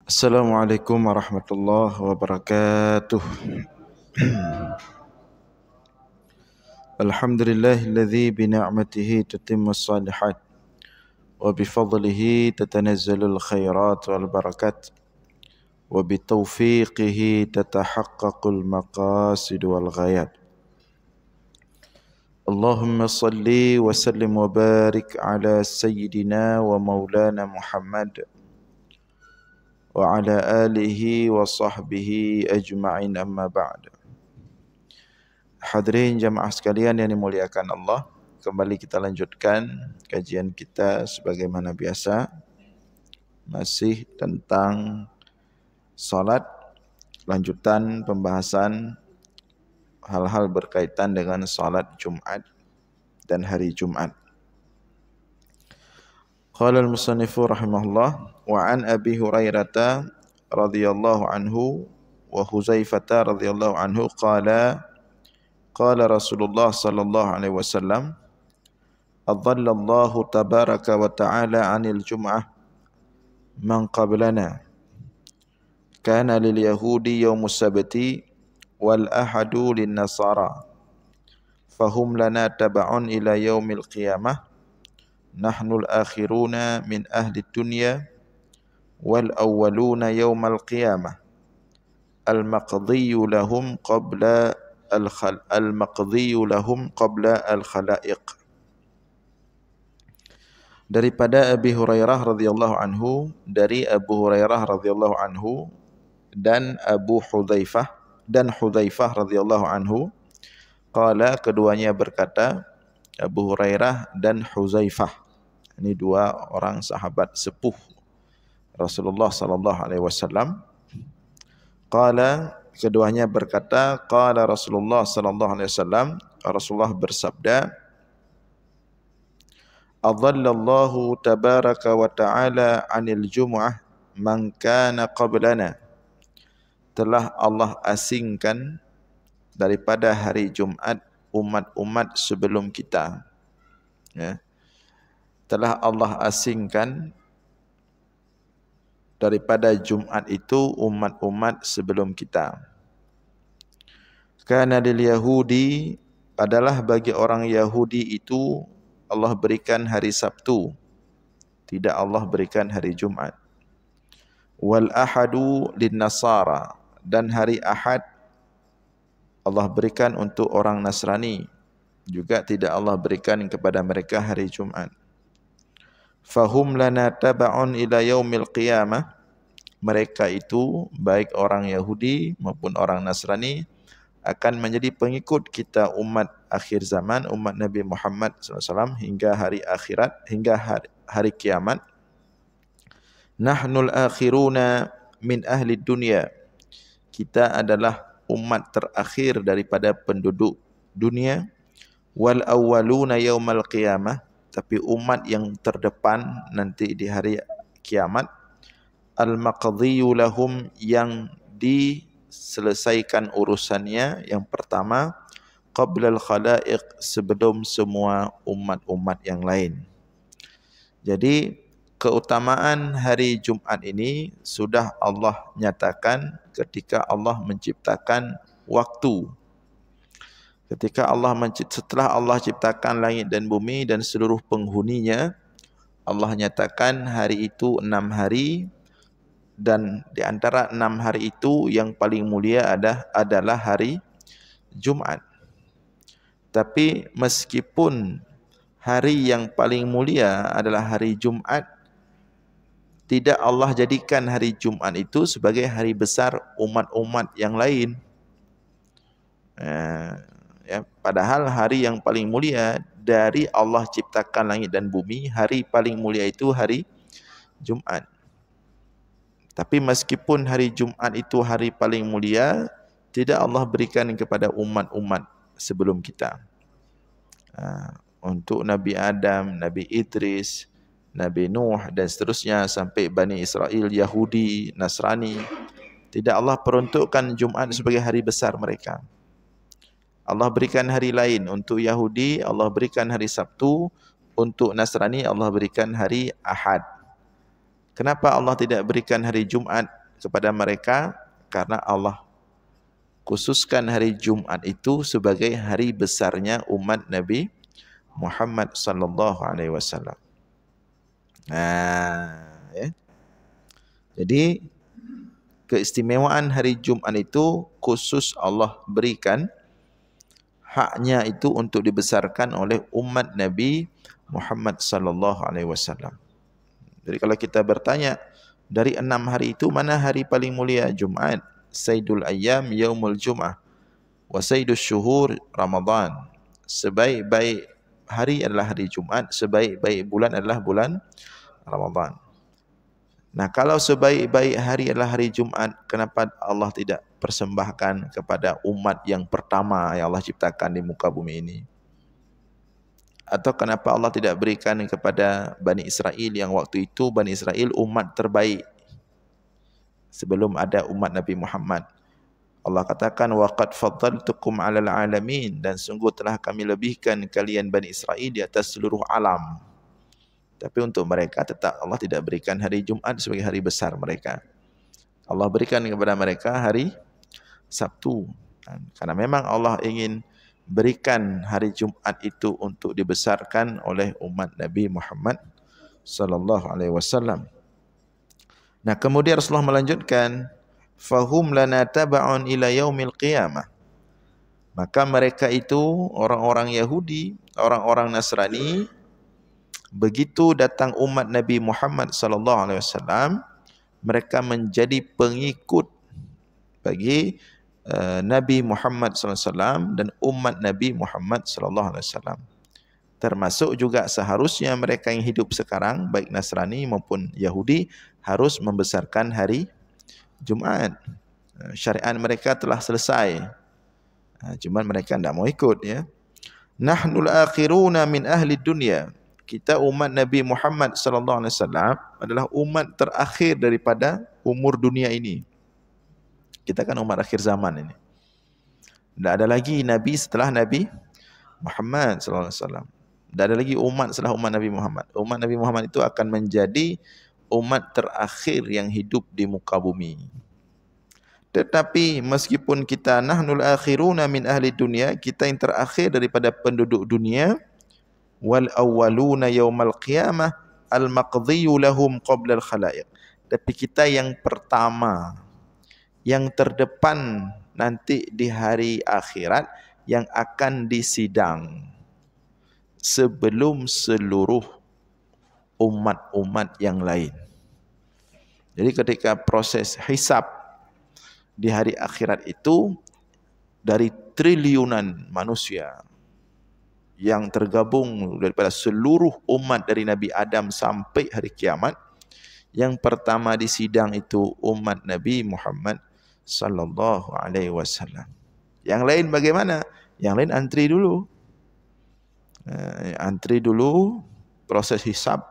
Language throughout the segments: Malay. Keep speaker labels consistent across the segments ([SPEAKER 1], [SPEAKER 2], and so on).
[SPEAKER 1] Assalamualaikum warahmatullahi wabarakatuh. Alhamdulillahilladzi bi ni'matihi tatimmus shalihat wa bi fadlihi tatanazzalul khairat wal barakat wa bi taufiqihi tatahaqqaqul maqasid wal ghayat. Allahumma salli wa sallim wa barik ala sayyidina wa maulana Muhammad wa ala alihi wa sahbihi ajma'in, amma ba'd. Hadirin jamaah sekalian yang dimuliakan Allah, kembali kita lanjutkan kajian kita sebagaimana biasa, masih tentang salat, lanjutan pembahasan hal-hal berkaitan dengan salat Jumat dan hari Jumat. Qala al-musannifu rahimahullah wa an Abi Hurairah radhiyallahu anhu wa Huzaifah radhiyallahu anhu qala Rasulullah sallallahu alaihi wasallam adallallahu tabaraka wa ta'ala 'anil jum'ah man qablana kana lil yahudi yaumus sabti wal ahadu lin nasara fahum lana tab'un ila yaumil qiyamah nahnul akhiruna min ahli dunya wal awwaluna yaumal qiyamah al-maqdiyyu lahum qabla al-maqdiyyu lahum qabla al-khalaiq. Daripada Abi Hurairah radhiyallahu anhu, dari Abu Hurairah radhiyallahu anhu dan Hudzaifah radhiyallahu anhu, qala, keduanya berkata, Abu Hurairah dan Hudzaifah, ini dua orang sahabat sepuh Rasulullah sallallahu alaihi wasallam. Qala, keduanya berkata, qala Rasulullah sallallahu alaihi wasallam, Rasulullah bersabda, adallallahu tabaraka wa ta'ala 'anil jumu'ah man kana qablana. Telah Allah asingkan daripada hari Jumat umat-umat sebelum kita. Ya. Telah Allah asingkan daripada Jumat itu umat-umat sebelum kita. Kana lil Yahudi, adalah bagi orang Yahudi itu Allah berikan hari Sabtu, tidak Allah berikan hari Jumat. Wal ahadu lin Nasara, dan hari Ahad Allah berikan untuk orang Nasrani, juga tidak Allah berikan kepada mereka hari Jumat. Fahum lana taba'un ila yaumil qiyamah, mereka itu baik orang Yahudi maupun orang Nasrani akan menjadi pengikut kita umat akhir zaman, umat Nabi Muhammad SAW hingga hari akhirat, hingga hari kiamat. Nahnul akhiruna min ahli dunia, kita adalah umat terakhir daripada penduduk dunia. Wal awwaluna yaumal qiyamah, tapi umat yang terdepan nanti di hari kiamat. Al-maqdiyyu lahum, yang diselesaikan urusannya yang pertama, qablal khalaiq, sebelum semua umat-umat yang lain. Jadi keutamaan hari Jumat ini sudah Allah nyatakan ketika Allah menciptakan waktu. Ketika setelah Allah ciptakan langit dan bumi dan seluruh penghuninya, Allah nyatakan hari itu 6 hari, dan di antara 6 hari itu yang paling mulia adalah hari Jumat. Tapi meskipun hari yang paling mulia adalah hari Jumat, tidak Allah jadikan hari Jumat itu sebagai hari besar umat-umat yang lain. Ya, padahal hari yang paling mulia dari Allah ciptakan langit dan bumi, hari paling mulia itu hari Jumat. Tapi meskipun hari Jumat itu hari paling mulia, tidak Allah berikan kepada umat-umat sebelum kita. Untuk Nabi Adam, Nabi Idris, Nabi Nuh dan seterusnya sampai Bani Israel, Yahudi, Nasrani, tidak Allah peruntukkan Jumat sebagai hari besar mereka. Allah berikan hari lain. Untuk Yahudi Allah berikan hari Sabtu, untuk Nasrani Allah berikan hari Ahad. Kenapa Allah tidak berikan hari Jumat kepada mereka? Karena Allah khususkan hari Jumat itu sebagai hari besarnya umat Nabi Muhammad sallallahu alaihi wasallam. Ya. Jadi keistimewaan hari Jumat itu khusus Allah berikan, haknya itu untuk dibesarkan oleh umat Nabi Muhammad sallallahu alaihi wasallam. Jadi kalau kita bertanya, dari 6 hari itu mana hari paling mulia? Jumat. Sayyidul ayyam yaumul jum'ah wa sayyidus syuhur Ramadan. Sebaik-baik hari adalah hari Jumat, sebaik-baik bulan adalah bulan Ramadan. Nah, kalau sebaik-baik hari adalah hari Jumat, kenapa Allah tidak persembahkan kepada umat yang pertama yang Allah ciptakan di muka bumi ini? Atau kenapa Allah tidak berikan kepada Bani Israel yang waktu itu Bani Israel umat terbaik sebelum ada umat Nabi Muhammad? Allah katakan waqad faddaltukum 'alal 'alamin, dan sungguh telah kami lebihkan kalian Bani Israel di atas seluruh alam. Tapi untuk mereka tetap Allah tidak berikan hari Jumat sebagai hari besar mereka. Allah berikan kepada mereka hari Sabtu. Karena memang Allah ingin berikan hari Jumat itu untuk dibesarkan oleh umat Nabi Muhammad sallallahu alaihi wasallam. Nah, kemudian Rasulullah melanjutkan, fahum lana tab'un ila yaumil qiyamah. Maka mereka itu orang-orang Yahudi, orang-orang Nasrani, begitu datang umat Nabi Muhammad sallallahu alaihi wasallam, mereka menjadi pengikut bagi Nabi Muhammad SAW dan umat Nabi Muhammad SAW. Termasuk juga seharusnya mereka yang hidup sekarang, baik Nasrani maupun Yahudi, harus membesarkan hari Jumat. Syariat mereka telah selesai, cuma mereka tidak mau ikut. Ya. Nahnul akhiruna min ahli dunia. Kita umat Nabi Muhammad SAW adalah umat terakhir daripada umur dunia ini. Kita kan umat akhir zaman ini. Tidak ada lagi Nabi setelah Nabi Muhammad SAW. Tidak ada lagi umat setelah umat Nabi Muhammad. Umat Nabi Muhammad itu akan menjadi umat terakhir yang hidup di muka bumi. Tetapi meskipun kita nahnul akhiruna min ahli dunia, kita yang terakhir daripada penduduk dunia, wal awwaluna yaumal qiyamah al maqdhiyu lahum qabla al khalaiq. Tapi kita yang pertama, yang terdepan nanti di hari akhirat, yang akan disidang sebelum seluruh umat-umat yang lain. Jadi ketika proses hisab di hari akhirat itu, dari triliunan manusia yang tergabung daripada seluruh umat dari Nabi Adam sampai hari kiamat, yang pertama disidang itu umat Nabi Muhammad sallallahu alaihi wasallam. Yang lain bagaimana? Yang lain antri dulu. Antri dulu proses hisab.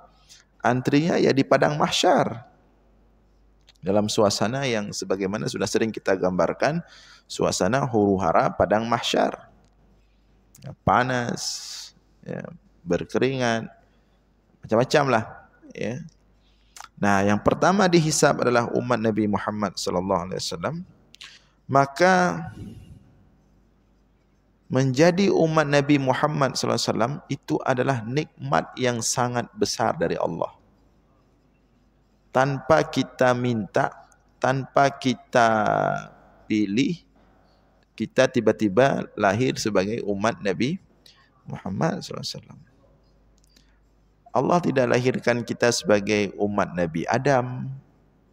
[SPEAKER 1] Antrinya ya di padang mahsyar. Dalam suasana yang sebagaimana sudah sering kita gambarkan, suasana huru-hara padang mahsyar. Ya, panas, ya, berkeringat, macam-macam lah. Ya. Nah, yang pertama dihisab adalah umat Nabi Muhammad sallallahu alaihi wasallam. Maka menjadi umat Nabi Muhammad sallallahu alaihi wasallam itu adalah nikmat yang sangat besar dari Allah. Tanpa kita minta, tanpa kita pilih, kita tiba-tiba lahir sebagai umat Nabi Muhammad sallallahu alaihi wasallam. Allah tidak lahirkan kita sebagai umat Nabi Adam,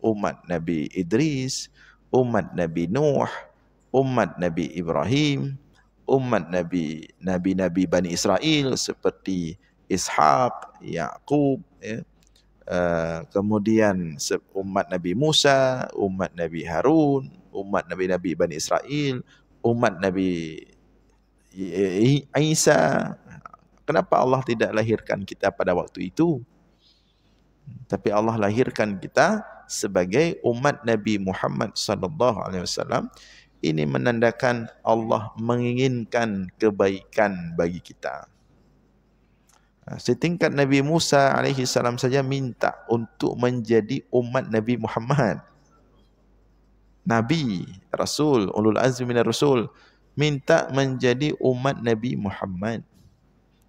[SPEAKER 1] umat Nabi Idris, umat Nabi Nuh, umat Nabi Ibrahim, umat Nabi Bani Israel seperti Ishak, Yaqub, ya. Kemudian umat Nabi Musa, umat Nabi Harun, umat Nabi Bani Israel, umat Nabi Isa. Kenapa Allah tidak lahirkan kita pada waktu itu? Tapi Allah lahirkan kita sebagai umat Nabi Muhammad sallallahu alaihi wasallam. Ini menandakan Allah menginginkan kebaikan bagi kita. Setingkat Nabi Musa alaihi salam saja minta untuk menjadi umat Nabi Muhammad. Nabi, Rasul, ulul azmi minar Rasul, minta menjadi umat Nabi Muhammad.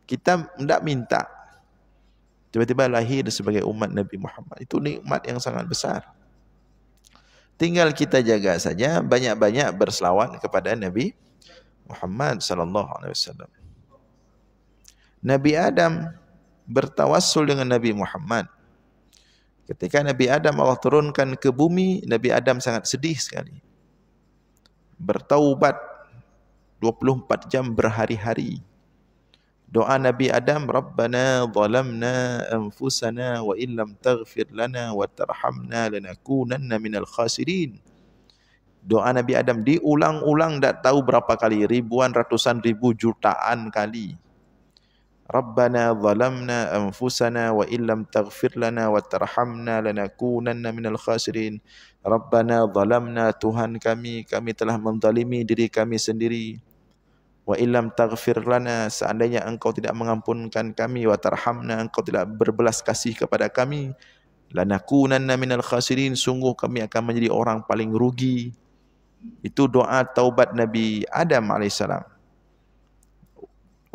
[SPEAKER 1] Kita tidak minta, tiba-tiba lahir sebagai umat Nabi Muhammad. Itu nikmat yang sangat besar. Tinggal kita jaga saja, banyak-banyak berselawat kepada Nabi Muhammad sallallahu alaihi wasallam. Nabi Adam bertawassul dengan Nabi Muhammad. Ketika Nabi Adam Allah turunkan ke bumi, Nabi Adam sangat sedih sekali. Bertaubat 24 jam berhari-hari. Doa Nabi Adam, Rabbana zalamna anfusana wa illam taghfir lana wa tarhamna lanakunanna minal khasirin. Doa Nabi Adam diulang-ulang tak tahu berapa kali, ribuan, ratusan ribu, jutaan kali. Rabbana zalamna anfusana wa illam taghfir lana wa tarhamna lanakunanna minal khasirin. Rabbana zalamna, Tuhan kami telah menzalimi diri kami sendiri. Wa illam taghfir lana, seandainya engkau tidak mengampunkan kami, wa tarhamna, engkau tidak berbelas kasih kepada kami, lanakunanna minal khasirin, sungguh kami akan menjadi orang paling rugi. Itu doa taubat Nabi Adam alaihissalam.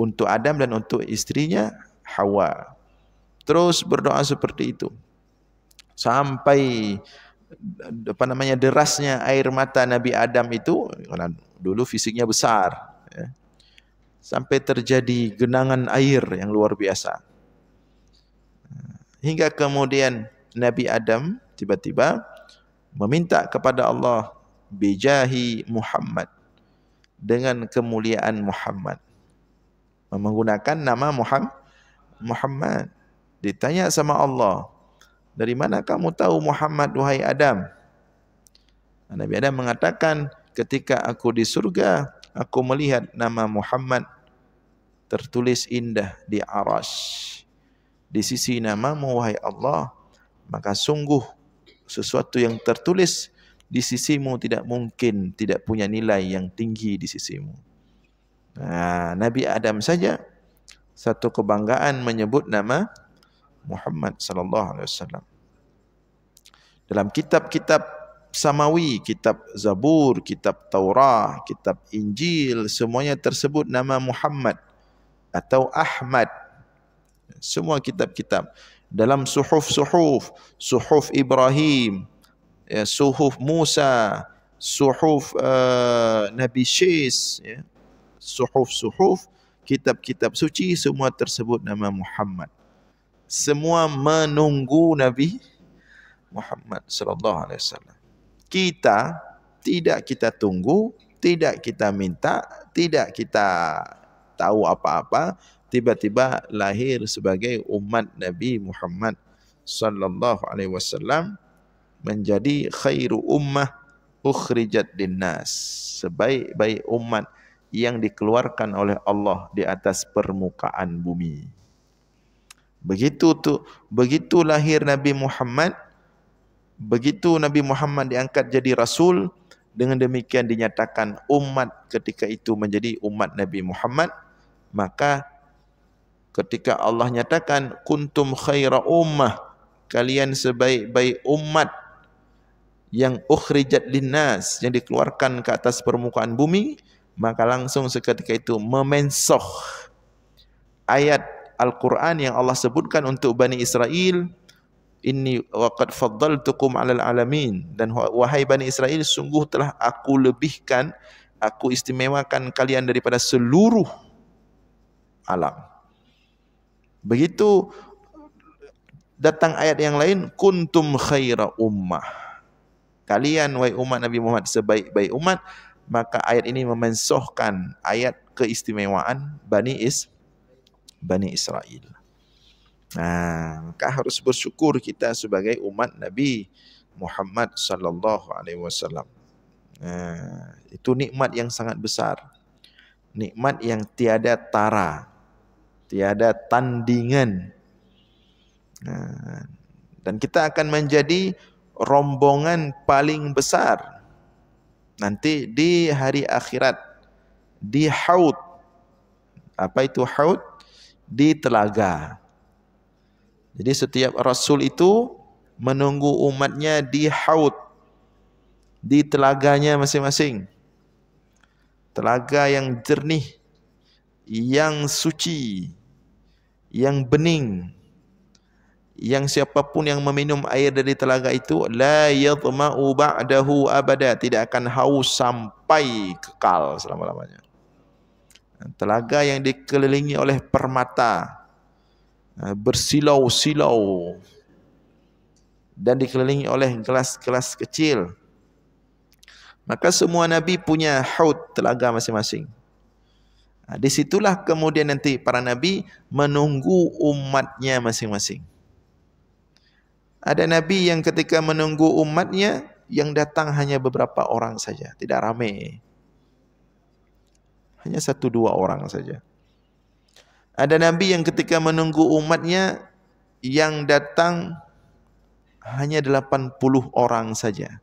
[SPEAKER 1] Untuk Adam dan untuk istrinya Hawa. Terus berdoa seperti itu. Sampai derasnya air mata Nabi Adam itu, karena dulu fisiknya besar, ya, sampai terjadi genangan air yang luar biasa. Hingga kemudian Nabi Adam tiba-tiba meminta kepada Allah, bijahi Muhammad, dengan kemuliaan Muhammad, menggunakan nama Muhammad. Ditanya sama Allah, dari mana kamu tahu Muhammad, wahai Adam? Nabi Adam mengatakan, ketika aku di surga, aku melihat nama Muhammad tertulis indah di Arasy. Di sisi namamu, wahai Allah, maka sungguh sesuatu yang tertulis di sisimu tidak mungkin tidak punya nilai yang tinggi di sisimu. Nabi Adam saja satu kebanggaan menyebut nama Muhammad sallallahu alaihi wasallam. Dalam kitab-kitab samawi, kitab Zabur, kitab Taurah, kitab Injil, semuanya tersebut nama Muhammad atau Ahmad. Semua kitab-kitab. Dalam suhuf Ibrahim, ya, suhuf Musa, suhuf Nabi Syis, ya, suhuf kitab-kitab suci, semua tersebut nama Muhammad. Semua menunggu Nabi Muhammad sallallahu alaihi wasallam. Kita tidak kita tunggu, tidak kita minta, tidak kita tahu apa-apa, tiba-tiba lahir sebagai umat Nabi Muhammad sallallahu alaihi wasallam, menjadi khairu ummah ukhrijat linnas, sebaik-baik umat yang dikeluarkan oleh Allah di atas permukaan bumi. Begitu lahir Nabi Muhammad, begitu Nabi Muhammad diangkat jadi Rasul, dengan demikian dinyatakan umat ketika itu menjadi umat Nabi Muhammad. Maka ketika Allah nyatakan kuntum khaira ummah, kalian sebaik-baik umat yang ukhrijat linnas, yang dikeluarkan ke atas permukaan bumi, maka langsung seketika itu memensoh ayat Al-Quran yang Allah sebutkan untuk Bani Israel, inni waqad faddaltukum 'alal alamin, dan wahai Bani Israel, sungguh telah aku lebihkan, aku istimewakan kalian daripada seluruh alam. Begitu datang ayat yang lain, kuntum khaira ummah, kalian wahai umat Nabi Muhammad sebaik-baik umat, maka ayat ini memensohkan ayat keistimewaan Bani Israel. Maka harus bersyukur kita sebagai umat Nabi Muhammad sallallahu alaihi wasallam. Itu nikmat yang sangat besar. Nikmat yang tiada tara, tiada tandingan. Dan kita akan menjadi rombongan paling besar nanti di hari akhirat, di haud. Apa itu haud? di telaga. Jadi setiap rasul itu menunggu umatnya di haud, di telaganya masing-masing. Telaga yang jernih, yang suci, yang bening, yang siapapun yang meminum air dari telaga itu la yadhma'u ba'dahu abada, tidak akan haus sampai kekal selama-lamanya. Telaga yang dikelilingi oleh permata, bersilau-silau, dan dikelilingi oleh gelas-gelas kecil. Maka semua nabi punya haud, telaga masing-masing. Di situlah kemudian nanti para nabi menunggu umatnya masing-masing. Ada nabi yang ketika menunggu umatnya, yang datang hanya beberapa orang saja, tidak ramai. Hanya 1-2 orang saja. Ada nabi yang ketika menunggu umatnya, yang datang hanya 80 orang saja.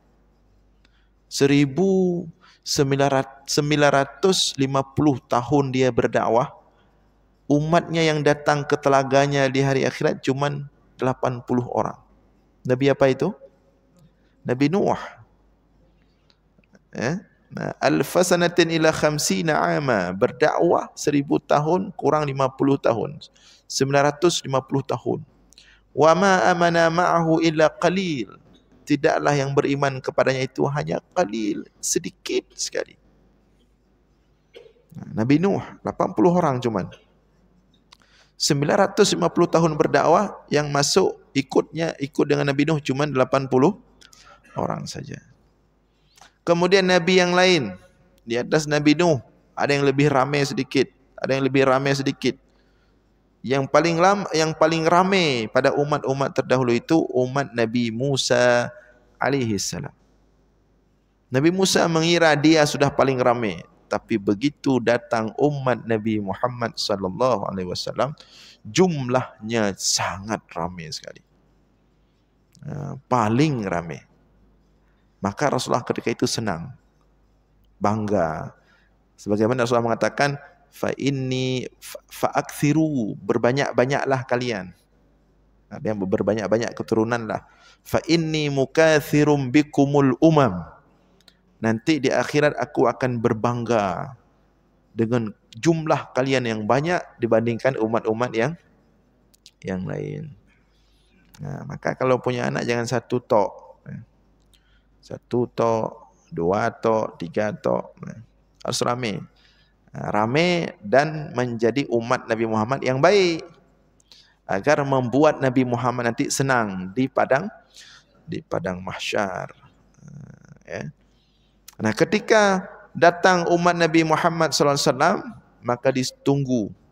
[SPEAKER 1] 1950 tahun dia berdakwah, umatnya yang datang ke telaganya di hari akhirat cuma 80 orang. Nabi apa itu? Nabi Nuh. Alfa sanatin ila khamsina ama, berdakwah 1000 tahun kurang 50 tahun. 950 tahun. Wa ma amana ma'ahu illa qalil. Tidaklah yang beriman kepadanya itu hanya qalil, sedikit sekali. Nabi Nuh 80 orang cuman. 950 tahun berdakwah, yang masuk ikut dengan Nabi Nuh cuman 80 orang saja. Kemudian nabi yang lain di atas Nabi Nuh, ada yang lebih ramai sedikit, ada yang lebih ramai sedikit. Yang paling ramai pada umat-umat terdahulu itu umat Nabi Musa alaihi salam. Nabi Musa mengira dia sudah paling ramai, tapi begitu datang umat Nabi Muhammad sallallahu alaihi wasallam, jumlahnya sangat ramai sekali. Paling ramai. Maka Rasulullah ketika itu senang, bangga. Sebagaimana Rasulullah mengatakan, fa'akthiru, berbanyak-banyaklah kalian. Berbanyak-banyak keturunanlah. Fa inni mukathirum bikumul umam. Nanti di akhirat aku akan berbangga dengan jumlah kalian yang banyak dibandingkan umat-umat yang lain. Maka kalau punya anak jangan 1 tok. 1 tok, 2 tok, 3 tok. Harus ramai. Ramai dan menjadi umat Nabi Muhammad yang baik, agar membuat Nabi Muhammad nanti senang di padang mahsyar. Nah, ketika datang umat Nabi Muhammad sallallahu alaihi wasallam, maka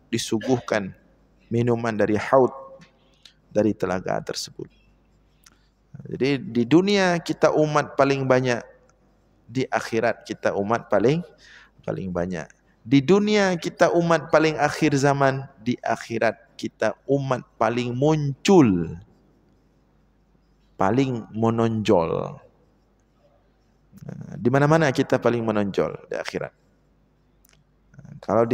[SPEAKER 1] disuguhkan minuman dari haud, dari telaga tersebut. Jadi di dunia kita umat paling banyak, di akhirat kita umat paling banyak. Di dunia kita umat paling akhir zaman, di akhirat kita umat paling muncul, paling menonjol. Di mana-mana kita paling menonjol di akhirat. Kalau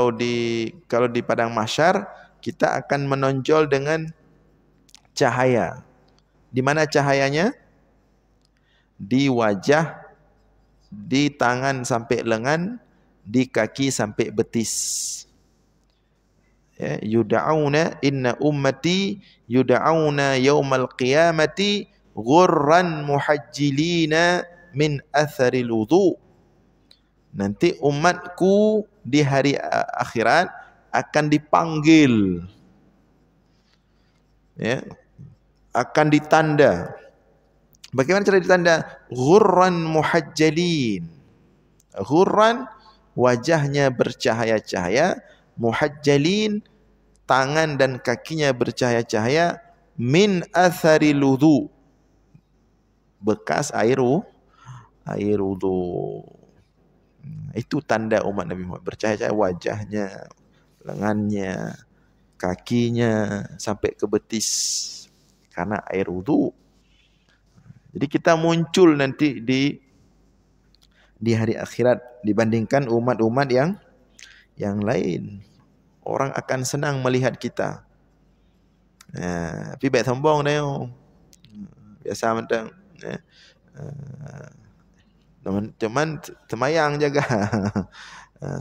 [SPEAKER 1] di padang mahsyar kita akan menonjol dengan cahaya. Di mana cahayanya? Di wajah, di tangan sampai lengan, di kaki sampai betis. Yud'auna, inna ummati yud'auna yaumal qiyamati ghurran muhajjilina min atharil wudu. Nanti umatku di hari akhirat akan dipanggil, akan ditanda. Bagaimana cara ditanda? Ghurran muhajjalin. Ghurran, wajahnya bercahaya-cahaya, muhajjalin, tangan dan kakinya bercahaya-cahaya, min atharil wudu, bekas air wudu. Itu tanda umat Nabi Muhammad, bercahaya-cahaya wajahnya, lengannya, kakinya sampai ke betis karena air wudu. Jadi kita muncul nanti di hari akhirat dibandingkan umat-umat yang lain. orang akan senang melihat kita. Tapi baik sombong dah yo. Biasa macam cuman temayang jaga.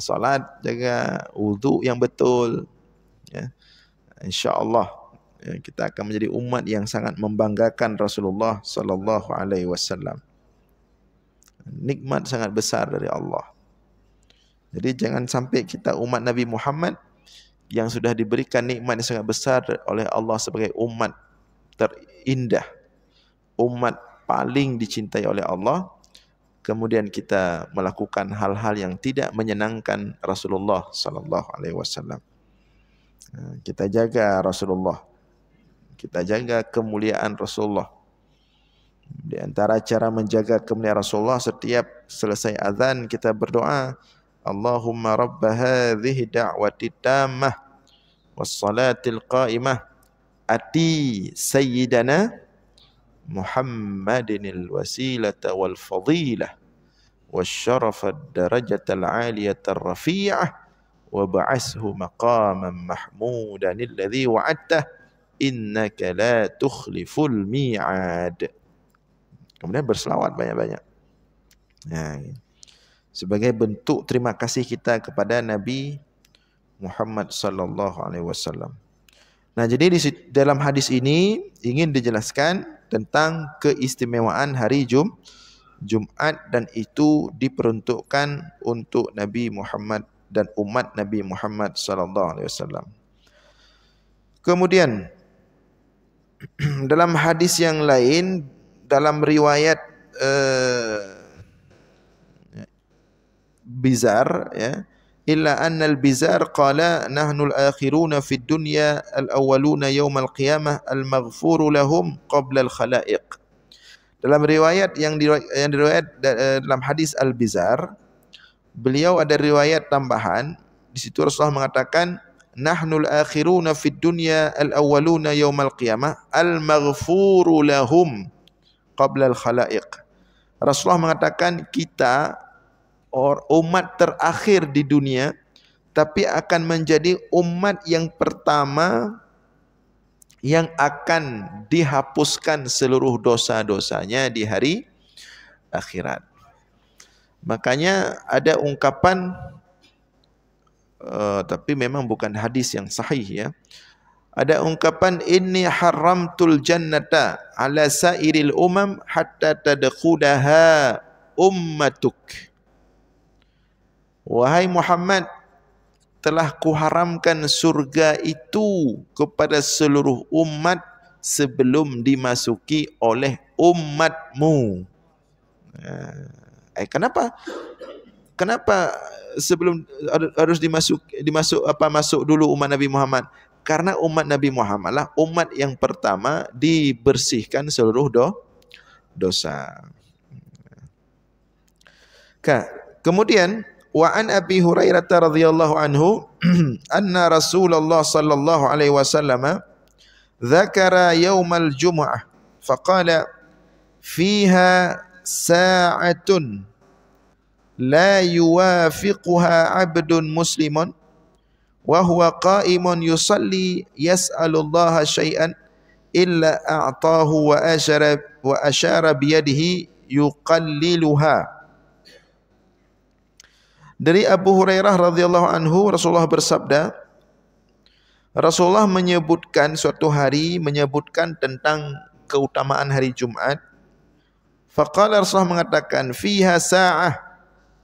[SPEAKER 1] Solat jaga, wuduk yang betul. Ya. InsyaAllah kita akan menjadi umat yang sangat membanggakan Rasulullah sallallahu alaihi wasallam. Nikmat sangat besar dari Allah. Jadi jangan sampai kita umat Nabi Muhammad yang sudah diberikan nikmat yang sangat besar oleh Allah sebagai umat terindah, umat paling dicintai oleh Allah, kemudian kita melakukan hal-hal yang tidak menyenangkan Rasulullah sallallahu alaihi wasallam. Kita jaga Rasulullah. Kita jaga kemuliaan Rasulullah. Di antara cara menjaga kemuliaan Rasulullah, setiap selesai azan kita berdoa, Allahumma rabba hadhihi da'wati tammah wassalatil qa'imah ati sayyidana Muhammadinil wasilata wal fadilah wasyarafad darajatal aliyatar rafi'ah wa ba'ashu maqaman mahmudan alladhi wa'adtah innaka la tukhliful mi'ad. Kemudian berselawat banyak-banyak. Sebagai bentuk terima kasih kita kepada Nabi Muhammad sallallahu alaihi wasallam. Nah, jadi di dalam hadis ini ingin dijelaskan tentang keistimewaan hari Jumat, dan itu diperuntukkan untuk Nabi Muhammad dan umat Nabi Muhammad sallallahu alaihi wasallam. Kemudian dalam hadis yang lain, dalam riwayat Bizar, ya, illa annal Bizar qala nahnu al-akhiruna fid dunya al-awwaluna yawm al-qiyamah al-maghfuru lahum qabla al-khalaiq. Dalam riwayat yang diriwayat dalam hadis Al-Bizar, beliau ada riwayat tambahan. Di situ Rasulullah mengatakan nahnu al-akhiruna fid dunya al-awwaluna yawm al-qiyamah al-maghfuru lahum qabla al-khalaiq. Rasulullah mengatakan kita umat terakhir di dunia, tapi akan menjadi umat yang pertama yang akan dihapuskan seluruh dosa-dosanya di hari akhirat. Makanya ada ungkapan, tapi memang bukan hadis yang sahih, ya. Ada ungkapan inni haramtul jannata ala sairil umam hatta tadkhulaha ummatuk. Wahai Muhammad, telah kuharamkan surga itu kepada seluruh umat sebelum dimasuki oleh umatmu. Kenapa? Kenapa sebelum harus masuk dulu umat Nabi Muhammad? Karena umat Nabi Muhammad lah umat yang pertama dibersihkan seluruh dosa. Kemudian wa an Abi Hurairah radhiyallahu anhu anna Rasulullah sallallahu alaihi wasallam dzakara yaumal jumu'ah faqala fiha sa'atun la yuwafiquha 'abdun muslimun wa huwa qa'imun yusalli yas'alullaha syai'an illa a'tahu wa asyara biyadihi yuqalliluha. Dari Abu Hurairah radhiyallahu anhu, Rasulullah bersabda, Rasulullah menyebutkan suatu hari, menyebutkan tentang keutamaan hari Jumat. Faqala, Rasulullah mengatakan, fiha sa'ah,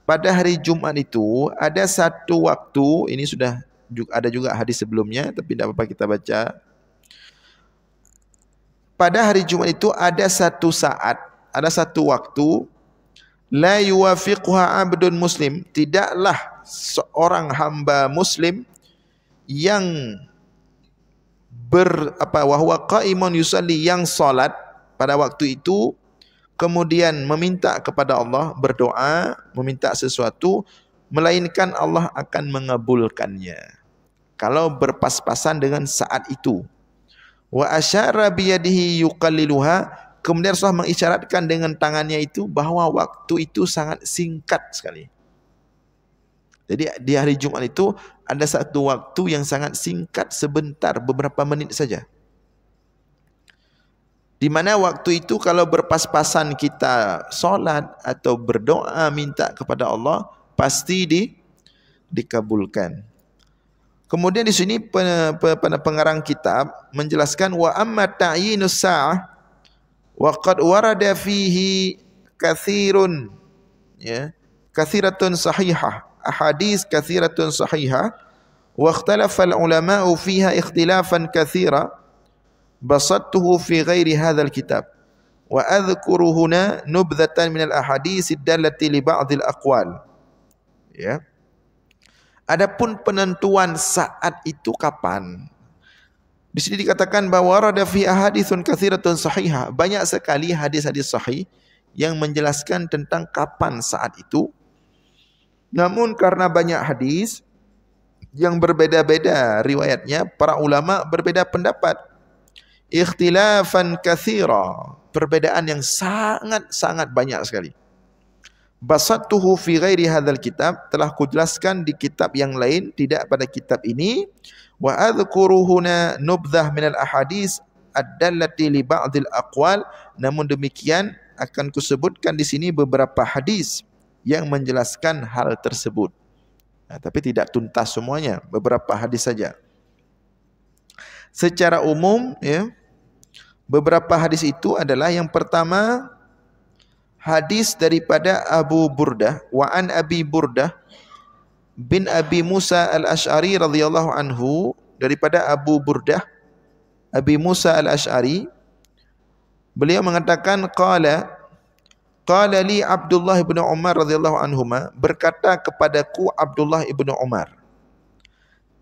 [SPEAKER 1] pada hari Jumat itu ada satu waktu, ini sudah ada juga hadis sebelumnya, tapi tidak apa-apa kita baca. Pada hari Jumat itu ada satu saat, ada satu waktu, la yuwafiquha 'abdun muslim, tidaklah seorang hamba muslim yang wa huwa qa'imun yusalli, yang salat pada waktu itu kemudian meminta kepada Allah, berdoa, meminta sesuatu, melainkan Allah akan mengabulkannya kalau berpas-pasan dengan saat itu. Wa asyara biyadihi yuqalliluha, kemudian Rasulullah mengisyaratkan dengan tangannya itu bahawa waktu itu sangat singkat sekali. Jadi di hari Jumaat itu ada satu waktu yang sangat singkat, sebentar, beberapa menit saja. Di mana waktu itu kalau berpas-pasan kita solat atau berdoa minta kepada Allah, pasti dikabulkan. Kemudian di sini pengarang kitab menjelaskan wa amma ta'yinus sa'ah wa qad warada fihi katsirun, ya, katsiratun sahihah, ahadits katsiratun sahihah wa ikhtalafa al-ulama'u fiha ikhtilafan katsira basattuhu fi ghairi hadzal kitab wa adhkuru huna nubdhatan min al-ahadits ad-dallati li ba'd al-aqwal. Ya. Adapun penentuan saat itu kapan, di sini dikatakan bahwa warada fi ahaditsun katsiratun sahihah, banyak sekali hadis-hadis sahih yang menjelaskan tentang kapan saat itu. Namun karena banyak hadis yang berbeda-beda riwayatnya, para ulama berbeda pendapat. Ikhtilafan katsira, perbedaan yang sangat banyak sekali. Basattuhu fi ghairi hadzal kitab, telah kujelaskan di kitab yang lain, tidak pada kitab ini. Wa adhkuru huna nubdhah min al ahadits ad-dallati li ba'd al aqwal, namun demikian akan kusebutkan di sini beberapa hadis yang menjelaskan hal tersebut. Tapi tidak tuntas semuanya, beberapa hadis saja. Secara umum, ya, beberapa hadis itu adalah yang pertama hadis daripada Abu Burdah, wa an Abi Burdah bin Abi Musa al-Ash'ari radhiyallahu anhu, daripada Abu Burdah Abi Musa al-Ash'ari, beliau mengatakan qala li Abdullah ibn Umar radhiyallahu anhuma, berkata kepadaku Abdullah ibn Umar,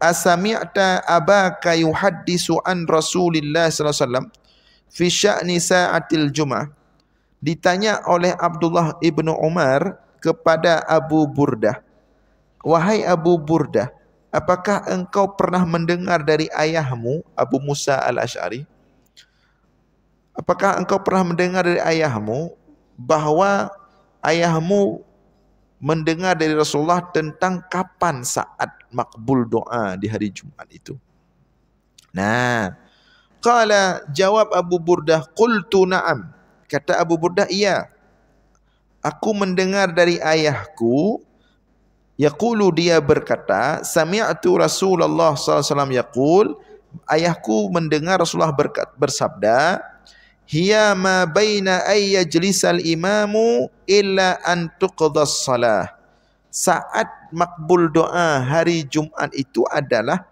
[SPEAKER 1] asami'ta abaka yuhaddisu an Rasulillah sallallahu alaihi wasallam fi sya'ni sa'atil Jum'ah. Ditanya oleh Abdullah ibnu Umar kepada Abu Burdah, wahai Abu Burdah, apakah engkau pernah mendengar dari ayahmu Abu Musa al-Ash'ari? Apakah engkau pernah mendengar dari ayahmu bahwa ayahmu mendengar dari Rasulullah tentang kapan saat makbul doa di hari Jumat itu? Nah, qala, jawab Abu Burdah, qultu na'am. Kata Abu Burdah, iya, aku mendengar dari ayahku. Yaqulu, dia berkata, sami'tu Rasulullah SAW yaqul, ayahku mendengar Rasulullah bersabda, hiya ma baina ay yajlisal imamu illa an tuqdas salah. Saat makbul doa hari Jumat itu adalah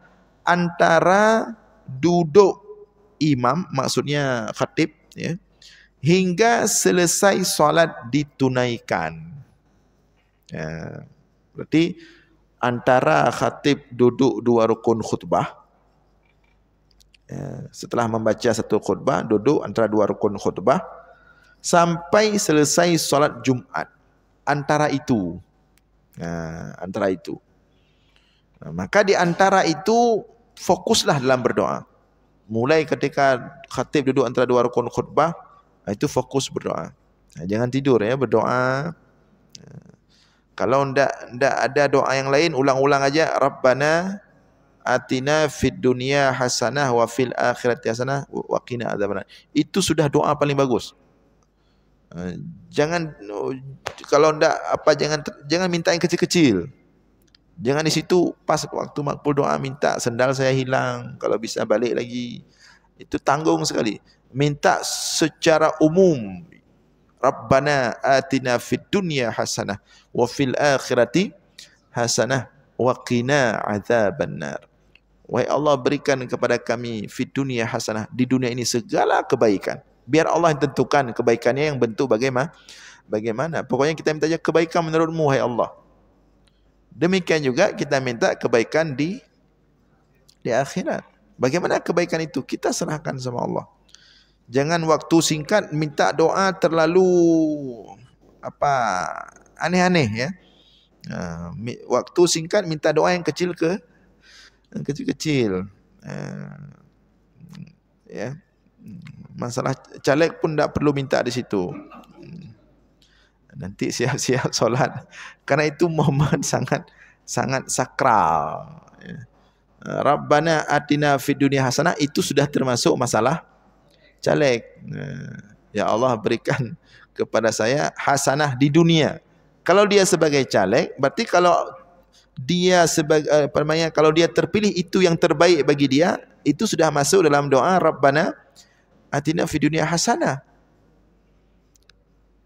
[SPEAKER 1] antara duduk imam, maksudnya khatib, ya, hingga selesai solat ditunaikan. Ya, berarti antara khatib duduk 2 rukun khutbah, ya, setelah membaca 1 khutbah, duduk antara 2 rukun khutbah sampai selesai solat Jumat, antara itu. Antara itu. Maka di antara itu fokuslah dalam berdoa. Mulai ketika khatib duduk antara 2 rukun khutbah, itu fokus berdoa. Jangan tidur, ya, berdoa. Kalau ndak ada doa yang lain, ulang-ulang aja, Rabbana atina fid dunya hasanah wa fil akhirati hasanah wa qina adzabannar. Itu sudah doa paling bagus. Jangan, kalau ndak apa, jangan minta yang kecil-kecil. Jangan di situ pas waktu makbul doa minta sendal saya hilang, kalau bisa balik lagi. Itu tanggung sekali. Minta secara umum, Rabbana atina fid dunya hasanah wa fil akhirati hasanah wa qina adzabannar. Wahai Allah, berikan kepada kami fid dunya hasanah, di dunia ini segala kebaikan. Biar Allah yang tentukan kebaikannya yang bentuk bagaimana. Pokoknya kita minta aja kebaikan menurutmu, wahai Allah. Demikian juga kita minta kebaikan di akhirat. Bagaimana kebaikan itu? Kita serahkan sama Allah. Jangan waktu singkat minta doa terlalu aneh-aneh, ya. Waktu singkat minta doa yang kecil-kecil. Ya. Masalah caleg pun tak perlu minta di situ. Nanti siap-siap solat. Karena itu momen sangat sangat sakral. Rabbana atina fid dunya hasanah itu sudah termasuk masalah caleg. Ya Allah berikan kepada saya hasanah di dunia. Kalau dia sebagai caleg, berarti kalau dia sebagai kalau dia terpilih itu yang terbaik bagi dia, itu sudah masuk dalam doa Rabbana atina fid dunya hasanah.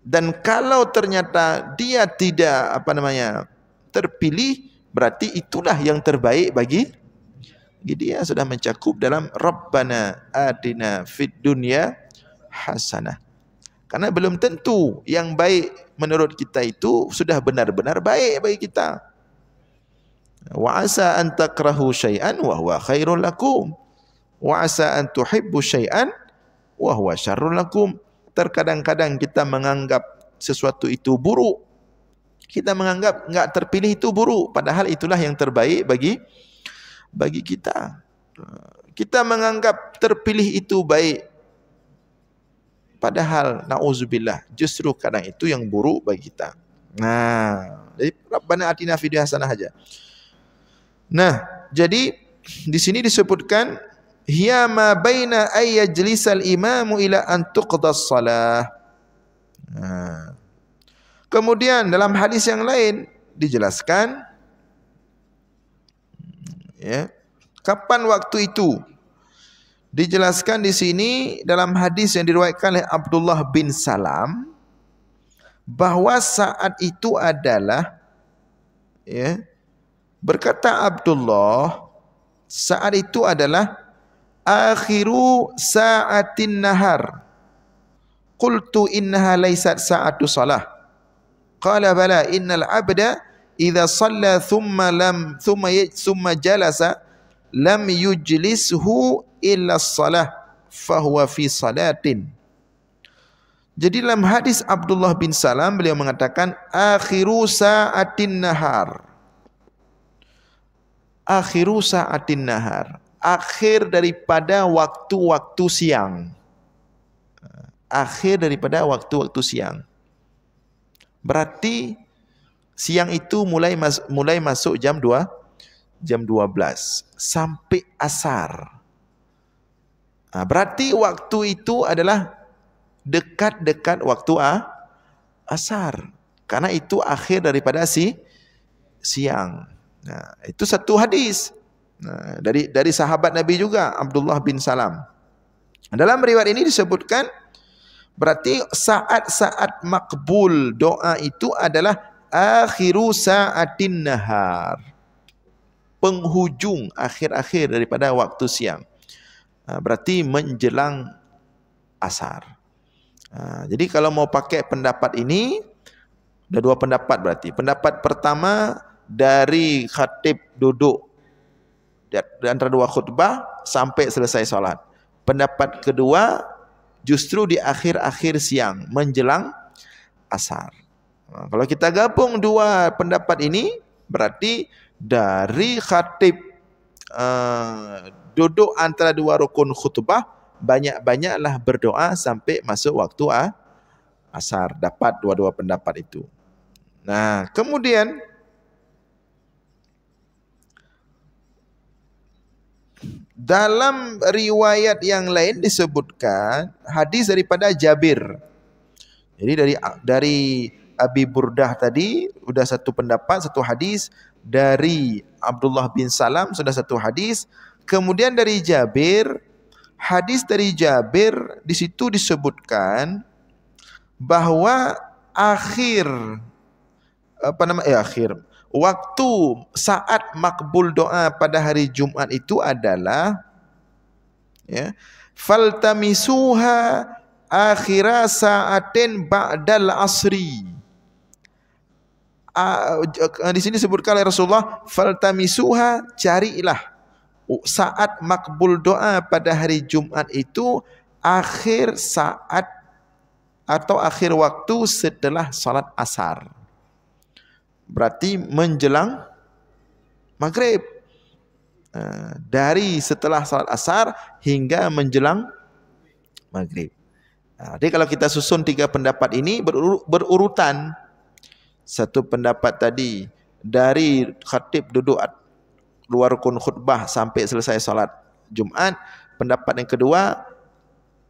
[SPEAKER 1] Dan kalau ternyata dia tidak terpilih, berarti itulah yang terbaik bagi dia, sudah mencakup dalam Rabbana atina fid dunya hasanah. Karena belum tentu yang baik menurut kita itu sudah benar-benar baik bagi kita. Wa asa an takrahu syai'an wa huwa khairul lakum. Wa asa an tuhibbu syai'an wa huwa syarrul lakum. Terkadang-kadang kita menganggap sesuatu itu buruk. Kita menganggap enggak terpilih itu buruk, padahal itulah yang terbaik bagi kita. Kita menganggap terpilih itu baik, padahal na'udzubillah justru kadang itu yang buruk bagi kita. Nah, jadi Rabbana atina fid dunya hasanah aja. Nah, jadi di sini disebutkan hiya ma baina ay yajlisal imamu ila an tuqdas shalah. Nah. Kemudian dalam hadis yang lain dijelaskan ya, kapan waktu itu? Dijelaskan di sini dalam hadis yang diriwayatkan oleh Abdullah bin Salam bahwa saat itu adalah ya, berkata Abdullah, saat itu adalah akhiru sa'atin nahar. Qultu innaha laysat sa'atu salah. Qala bala innal abda idza shalla thumma jalasa lam yujlishu illa salah fahuwa fi salatin. Jadi dalam hadis Abdullah bin Salam beliau mengatakan akhiru sa'atin nahar. Akhiru sa'atin nahar, akhir daripada waktu-waktu siang. Akhir daripada waktu-waktu siang. Berarti siang itu mulai masuk jam 12 sampai asar. Berarti waktu itu adalah dekat-dekat waktu asar. Karena itu akhir daripada siang. Nah, itu satu hadis. Nah, dari sahabat Nabi juga, Abdullah bin Salam. Dalam riwayat ini disebutkan berarti saat-saat makbul doa itu adalah akhiru sa'atin nahar. Penghujung akhir-akhir daripada waktu siang. Berarti menjelang asar. Jadi kalau mau pakai pendapat ini, ada dua pendapat berarti. Pendapat pertama dari khatib duduk di antara dua khutbah sampai selesai salat. Pendapat kedua justru di akhir-akhir siang menjelang asar. Kalau kita gabung dua pendapat ini, berarti dari khatib duduk antara dua rukun khutbah, banyak-banyaklah berdoa sampai masuk waktu asar. Dapat dua-dua pendapat itu. Nah, kemudian dalam riwayat yang lain disebutkan hadis daripada Jabir. Jadi dari Abi Burdah tadi sudah satu pendapat, satu hadis. Dari Abdullah bin Salam sudah satu hadis. Kemudian dari Jabir, hadis dari Jabir di situ disebutkan bahwa akhir waktu saat makbul doa pada hari Jumat itu adalah ya, faltamisuha akhira sa'atin ba'dal asri. Di sini disebutkan oleh Rasulullah, faltamisuha, carilah saat makbul doa pada hari Jumat itu akhir saat atau akhir waktu setelah salat asar. Berarti menjelang maghrib. Dari setelah salat asar hingga menjelang maghrib. Jadi kalau kita susun tiga pendapat ini berurutan. Satu pendapat tadi dari khatib duduk luar rukun khutbah sampai selesai salat Jumat. Pendapat yang kedua,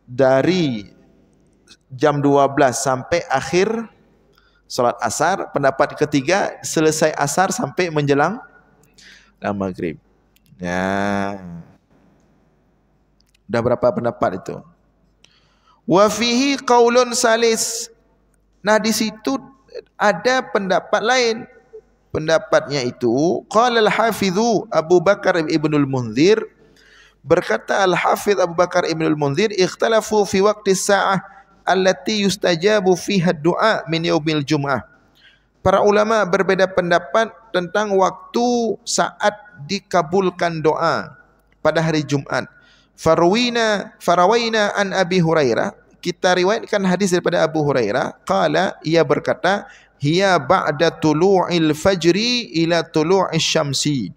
[SPEAKER 1] dari jam 12 sampai akhir salat asar. Pendapat ketiga, selesai asar sampai menjelang maghrib. Ya. Dah berapa pendapat itu? Wa fihi qaulun salis. Nah, di situ ada pendapat lain. Pendapatnya itu qala al-hafidhu Abu Bakar Ibnul Munzir, berkata al-Hafidh Abu Bakar Ibnul Munzir, ikhtalafu fi waqti sa'ah allati yustajabu fiha ad-du'a min yaumil jum'ah. Para ulama berbeda pendapat tentang waktu saat dikabulkan doa pada hari Jumat. Farawaina an Abi Hurairah, kita riwayatkan hadis daripada Abu Hurairah, qala, ia berkata, hiya ba'da tulu'il fajri ila tulu'is syamsi.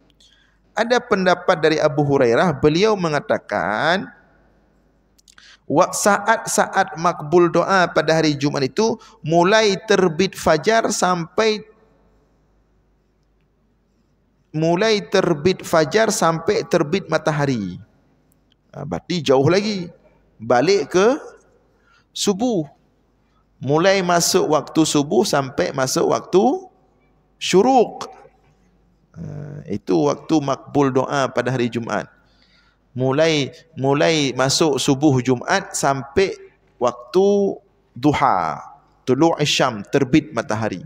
[SPEAKER 1] Ada pendapat dari Abu Hurairah, beliau mengatakan saat makbul doa pada hari Jumat itu mulai terbit fajar sampai terbit matahari. Berarti jauh lagi, balik ke subuh. Mulai masuk waktu subuh sampai masuk waktu syuruk. Itu waktu makbul doa pada hari Jumat. Mulai masuk subuh Jumat sampai waktu duha, tulu'is syam, terbit matahari.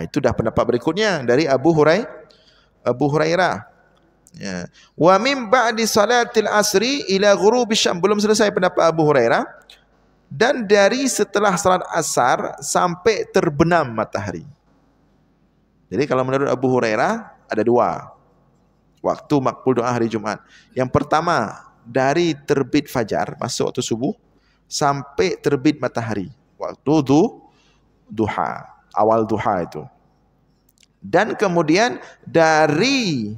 [SPEAKER 1] Itu dah pendapat berikutnya dari Abu Hurairah. Ya. Wa min ba'di salatil asri ila ghurubis syam, belum selesai pendapat Abu Hurairah. Dan dari setelah salat asar sampai terbenam matahari. Jadi kalau menurut Abu Hurairah ada dua waktu makbul doa hari Jumat. Yang pertama, dari terbit fajar, masuk waktu subuh, sampai terbit matahari, waktu duha, awal duha itu. Dan kemudian dari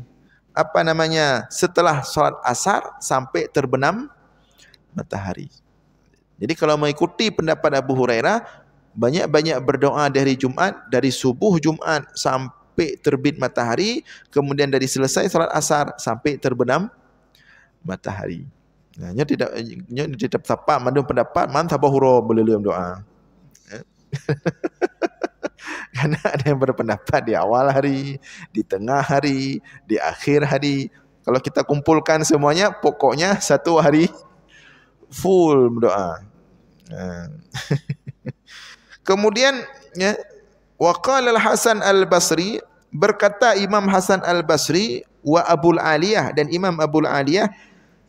[SPEAKER 1] setelah salat asar sampai terbenam matahari. Jadi kalau mengikuti pendapat Abu Hurairah, banyak-banyak berdoa dari Jumat, dari subuh Jumat sampai terbit matahari, kemudian dari selesai salat asar sampai terbenam matahari. Nya tidak tepat mana pendapat man tabahura belum doa. Karena ada yang berpendapat di awal hari, di tengah hari, di akhir hari. Kalau kita kumpulkan semuanya, pokoknya satu hari full berdoa. Kemudian ya, waqala al-Hasan al-Basri, berkata Imam Hasan al-Basri, wa Abul Aliyah, dan Imam Abul Aliyah,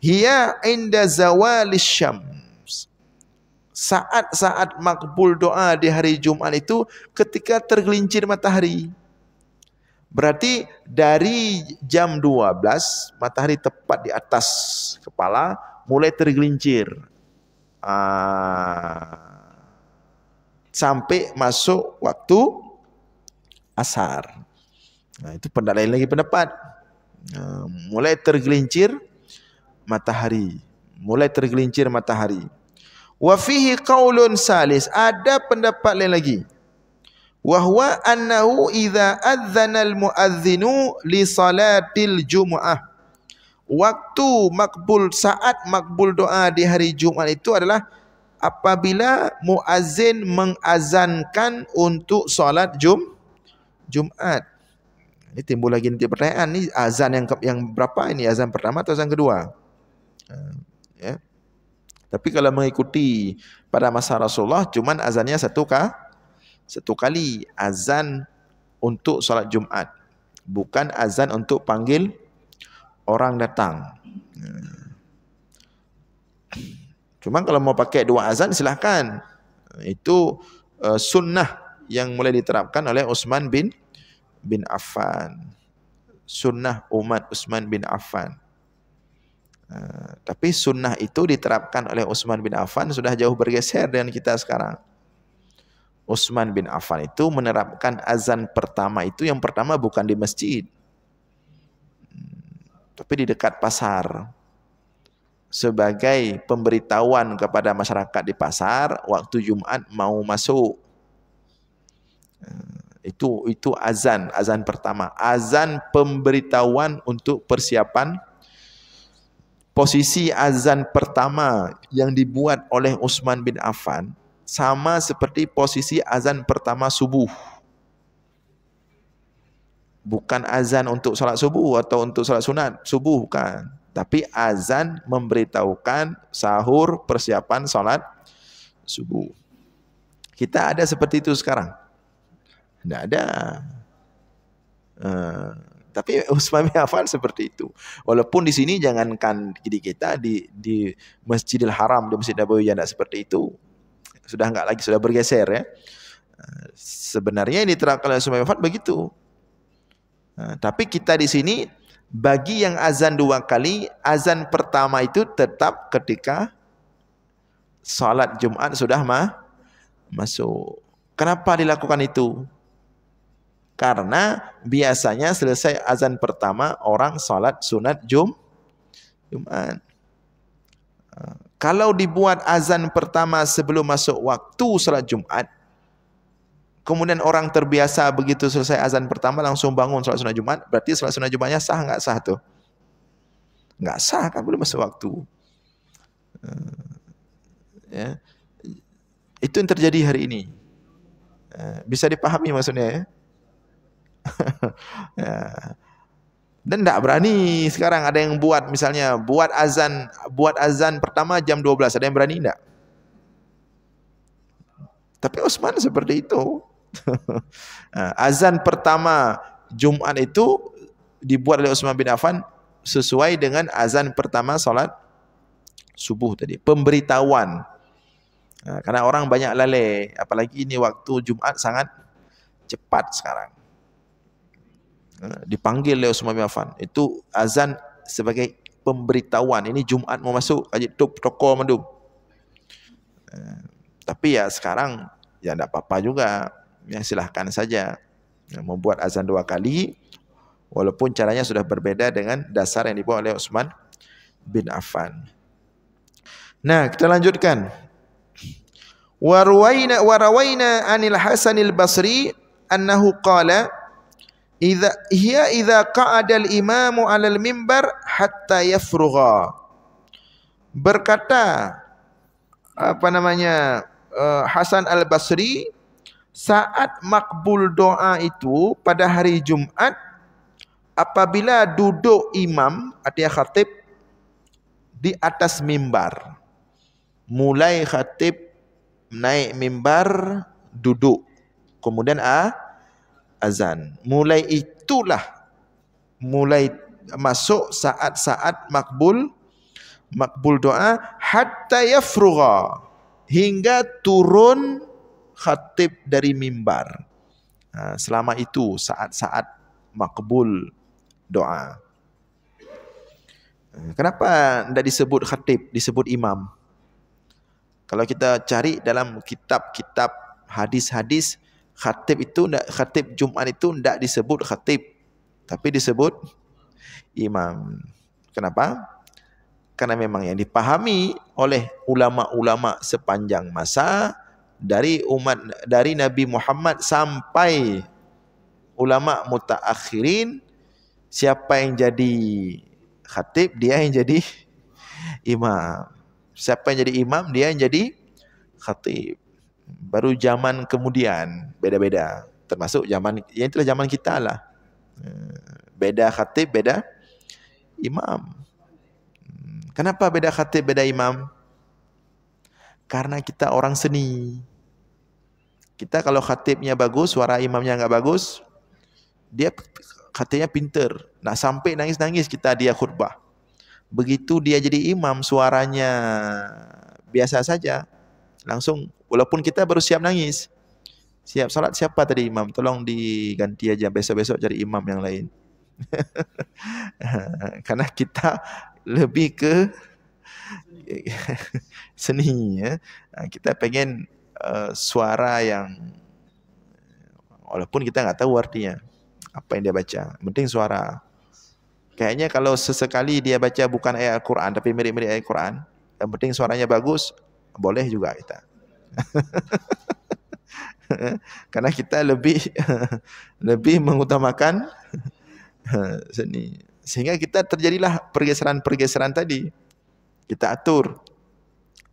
[SPEAKER 1] hiya inda zawalis syams, saat-saat makbul doa di hari Jumat itu ketika tergelincir matahari. Berarti dari jam 12 matahari tepat di atas kepala mulai tergelincir sampai masuk waktu asar. Itu pendapat lain lagi pendapat. Mulai tergelincir matahari. Wa fihi qaulun salis, ada pendapat lain lagi. Wa huwa annahu idza adzana al-muadzinu li salatil jumu'ah. Saat makbul doa di hari Jumat itu adalah apabila muazzin mengazankan untuk solat Jumat. Ini timbul lagi nanti pertanyaan, ni azan yang berapa ini? Azan pertama atau azan kedua? Ya. Tapi kalau mengikuti pada masa Rasulullah, cuman azannya satu kali, azan untuk solat Jumat, bukan azan untuk panggil orang datang. Cuma kalau mau pakai dua azan silahkan. Itu sunnah yang mulai diterapkan oleh Utsman bin Affan. Sunnah umat Utsman bin Affan. Tapi sunnah itu diterapkan oleh Utsman bin Affan sudah jauh bergeser dengan kita sekarang. Utsman bin Affan itu menerapkan azan pertama itu, yang pertama bukan di masjid, tapi di dekat pasar, sebagai pemberitahuan kepada masyarakat di pasar waktu Jumat mau masuk. Itu azan pertama. Azan pemberitahuan untuk persiapan. Posisi azan pertama yang dibuat oleh Utsman bin Affan sama seperti posisi azan pertama subuh. Bukan azan untuk salat subuh atau untuk salat sunat subuh, bukan. Tapi azan memberitahukan sahur, persiapan salat subuh. Kita ada seperti itu sekarang? Tidak ada. Tapi Utsman bin Affan seperti itu. Walaupun di sini jangankan di kita di Masjidil Haram, di Masjid Nabawiyah tidak seperti itu. Sudah enggak lagi, sudah bergeser ya. Sebenarnya ini diterangkan oleh Utsman bin Affan begitu. Tapi kita di sini bagi yang azan 2 kali, azan pertama itu tetap ketika salat Jumat sudah masuk. Kenapa dilakukan itu? Karena biasanya selesai azan pertama orang salat sunat Jumat. Kalau dibuat azan pertama sebelum masuk waktu salat Jumat, kemudian orang terbiasa begitu selesai azan pertama langsung bangun salat sunat Jumat, berarti salat sunat Jumatnya sah enggak sah tuh? Enggak sah kan, belum masuk waktu. Ya. Itu yang terjadi hari ini. Bisa dipahami maksudnya ya? Ya. Dan tidak berani sekarang ada yang buat, misalnya buat azan pertama jam 12, ada yang berani tidak? Tapi Utsman seperti itu. Azan pertama Jumat itu dibuat oleh Utsman bin Affan sesuai dengan azan pertama salat subuh tadi, pemberitahuan. Karena orang banyak lalai, apalagi ini waktu Jumat sangat cepat sekarang. Dipanggil oleh Utsman bin Affan, itu azan sebagai pemberitahuan ini Jumat mau masuk, ajak toko mandu. Tapi ya sekarang ya tidak apa-apa juga, ya silahkan saja membuat azan 2 kali, walaupun caranya sudah berbeda dengan dasar yang dibuat oleh Utsman bin Affan. Nah, kita lanjutkan. Warawaina anil Hasanil Basri annahu qala idza qa'ada al-imamu 'alal mimbar hatta yafrugha. Berkata Hasan Al-Basri, saat makbul doa itu pada hari Jumat apabila duduk imam, artinya khatib di atas mimbar. Mulai khatib naik mimbar, duduk, kemudian azan. Mulai masuk saat-saat makbul doa hatta yafrugha, hingga turun khatib dari mimbar. Selama itu saat-saat makbul doa. Kenapa tidak disebut khatib, disebut imam? Kalau kita cari dalam kitab-kitab hadis-hadis, khatib Jumat itu tidak disebut khatib, tapi disebut imam. Kenapa? Karena memang yang dipahami oleh ulama-ulama sepanjang masa dari Nabi Muhammad sampai ulama mutaakhirin, siapa yang jadi khatib, dia yang jadi imam. Siapa yang jadi imam, dia yang jadi khatib. Baru zaman kemudian beda-beda, termasuk zaman, yang itulah zaman kita lah, beda khatib, beda imam. Kenapa beda khatib, beda imam? Karena kita orang seni. Kita kalau khatibnya bagus, suara imamnya enggak bagus, dia khatibnya pinter, nak sampai nangis-nangis dia khutbah. Begitu dia jadi imam, suaranya biasa saja, langsung, walaupun kita baru siap nangis, siap salat, siapa tadi imam, tolong diganti aja, besok-besok cari imam yang lain. Karena kita lebih ke seni ya. Kita pengen suara yang, walaupun kita enggak tahu artinya apa yang dia baca, penting suara. Kayaknya kalau sesekali dia baca bukan ayat Al-Quran tapi mirip-mirip ayat Al-Quran, yang penting suaranya bagus, boleh juga kita. Karena kita lebih lebih mengutamakan seni. Sehingga kita terjadilah pergeseran-pergeseran tadi. Kita atur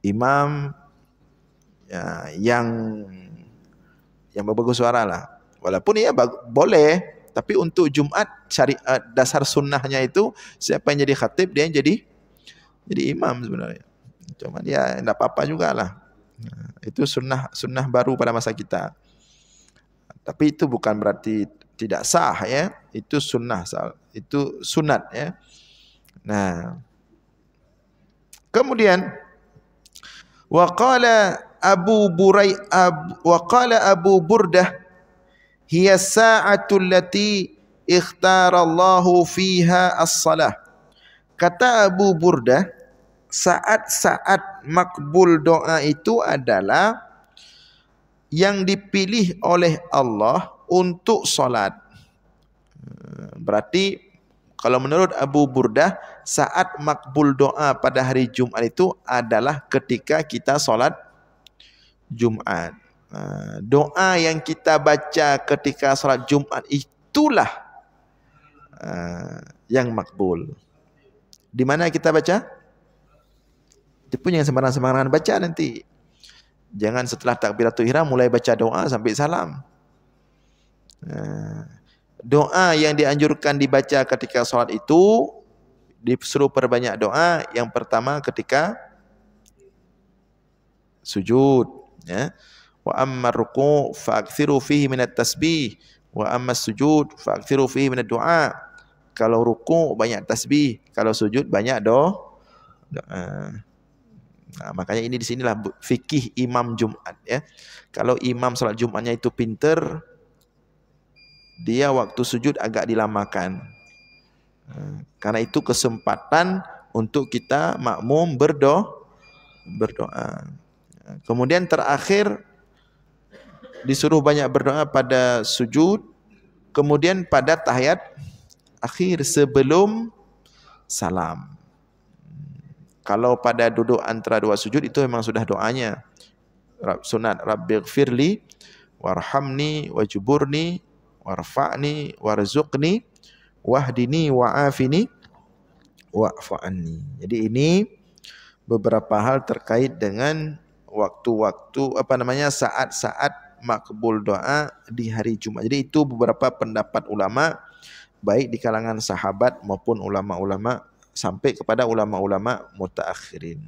[SPEAKER 1] imam ya, yang berbagus suara lah. Walaupun ia boleh, tapi untuk Jumat syariat dasar sunnahnya itu siapa yang jadi khatib dia yang jadi imam sebenarnya. Cuma dia tidak apa-apa jugalah. Itu sunnah baru pada masa kita. Tapi itu bukan berarti tidak sah ya. Itu sunnah, itu sunat ya. Nah, kemudian waqala Abu Burdah hiya sa'atu allati ikhtara Allahu fiha as-salah. Kata Abu Burdah, saat-saat makbul doa itu adalah yang dipilih oleh Allah untuk solat. Berarti kalau menurut Abu Burdah, saat makbul doa pada hari Jumat itu adalah ketika kita solat Jumat. Doa yang kita baca ketika solat Jumat itulah yang makbul. Di mana kita baca? Itu pun yang sembarang-sembarangan baca nanti. Jangan setelah takbiratul ihram mulai baca doa sampai salam. Doa yang dianjurkan dibaca ketika solat itu disuruh perbanyak doa. Yang pertama ketika sujud, ya. Wa amma ruku' fa'akthiru fihi minat tasbih wa amma sujud fa'akthiru fihi minat du'a. Kalau ruku' banyak tasbih, kalau sujud banyak doa. Nah, makanya ini di sinilah fikih imam Jumat ya. Kalau imam salat Jumatnya itu pinter, dia waktu sujud agak dilamakan. Karena itu kesempatan untuk kita makmum berdoa. Kemudian terakhir disuruh banyak berdoa pada sujud, kemudian pada tahiyat akhir sebelum salam. Kalau pada duduk antara dua sujud itu memang sudah doanya. Sunat Rabbighfirli warhamni wajburni warfa'ni warzuqni wahdini wa'afini wa'fu anni. Jadi ini beberapa hal terkait dengan waktu-waktu saat-saat makbul doa di hari Jumat. Jadi itu beberapa pendapat ulama baik di kalangan sahabat maupun ulama-ulama sampai kepada ulama-ulama mutaakhirin.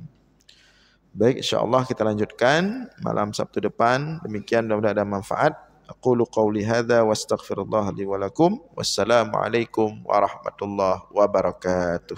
[SPEAKER 1] Baik, insya-Allah kita lanjutkan malam Sabtu depan. Demikian, mudah-mudahan ada manfaat. Aqulu qawli hadza wa astaghfirullah li wa lakum. Wassalamualaikum warahmatullahi wabarakatuh.